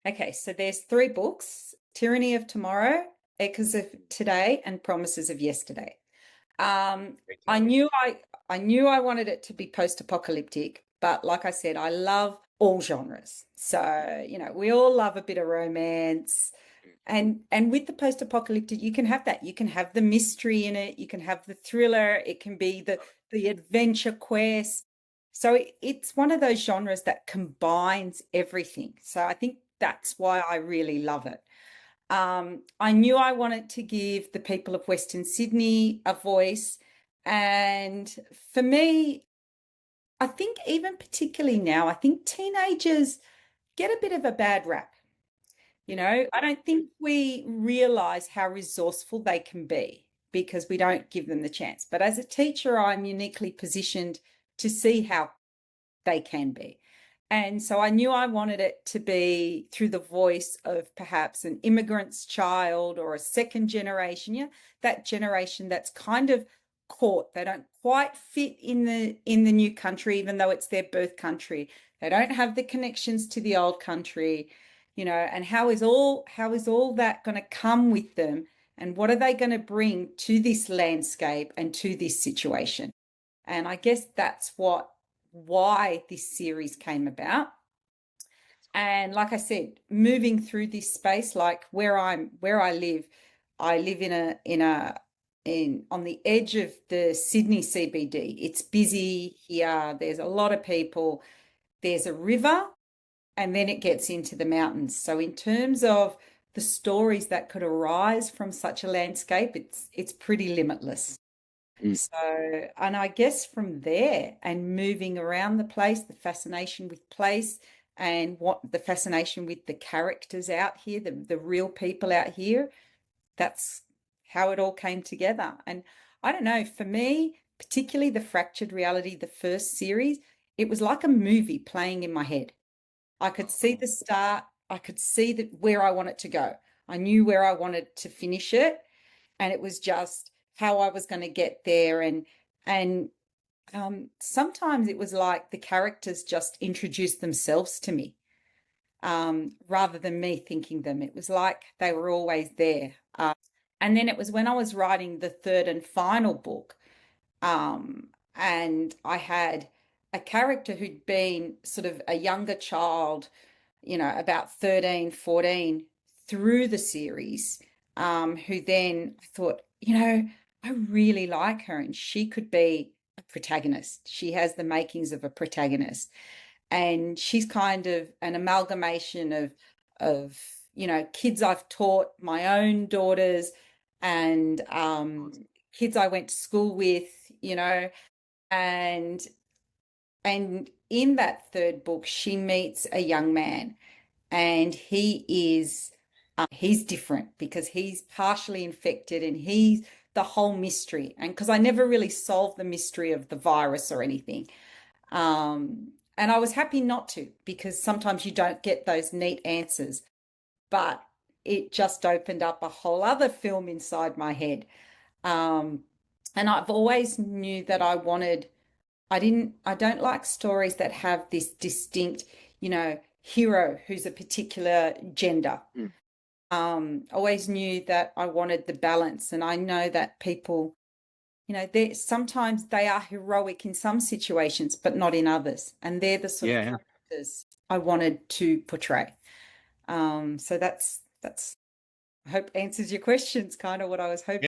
Okay, so there's 3 books: Tyranny of Tomorrow, Echoes of Today, and Promises of Yesterday. I knew I wanted it to be post-apocalyptic, but like I said, I love all genres. So, we all love a bit of romance. And with the post-apocalyptic, you can have that. You can have the mystery in it, you can have the thriller, it can be the adventure quest. So it's one of those genres that combines everything. So I think that's why I really love it. I knew I wanted to give the people of Western Sydney a voice. And for me, I think even particularly now, I think teenagers get a bit of a bad rap. I don't think we realize how resourceful they can be because we don't give them the chance. But as a teacher, I'm uniquely positioned to see how they can be. And so I knew I wanted it to be through the voice of perhaps an immigrant's child or a second generation, that generation that's kind of caught. They don't quite fit in the new country, even though it's their birth country. They don't have the connections to the old country, and how is all that going to come with them? And what are they going to bring to this landscape and to this situation? And I guess that's why this series came about. And like I said, moving through this space, like where I live, in on the edge of the Sydney CBD. It's busy here. There's a lot of people. There's a river, and then it gets into the mountains. So in terms of the stories that could arise from such a landscape, it's pretty limitless. So, and I guess from there and moving around the place, the fascination with place and what the fascination with the characters out here, the real people out here, that's how it all came together. And I don't know, for me, particularly the Fractured Reality, the first series, it was like a movie playing in my head. I could see the start, I could see where I wanted to go. I knew where I wanted to finish it, and it was just how I was going to get there. And sometimes it was like the characters just introduced themselves to me, rather than me thinking them. It was like they were always there. And then it was when I was writing the third and final book, and I had a character who'd been sort of a younger child, about 13, 14 through the series, who then I thought, I really like her and she could be a protagonist. She has the makings of a protagonist. And she's kind of an amalgamation of kids I've taught, my own daughters, and kids I went to school with, and and in that third book, she meets a young man, and he's different because he's partially infected, and he's the whole mystery. And because I never really solved the mystery of the virus or anything, and I was happy not to, because sometimes you don't get those neat answers, but it just opened up a whole other film inside my head. Um, and I've always knew that I don't like stories that have this distinct, hero who's a particular gender. Always knew that I wanted the balance. And I know that people, sometimes they are heroic in some situations, but not in others. And they're the sort of characters I wanted to portray. So that's I hope answers your questions, kind of what I was hoping.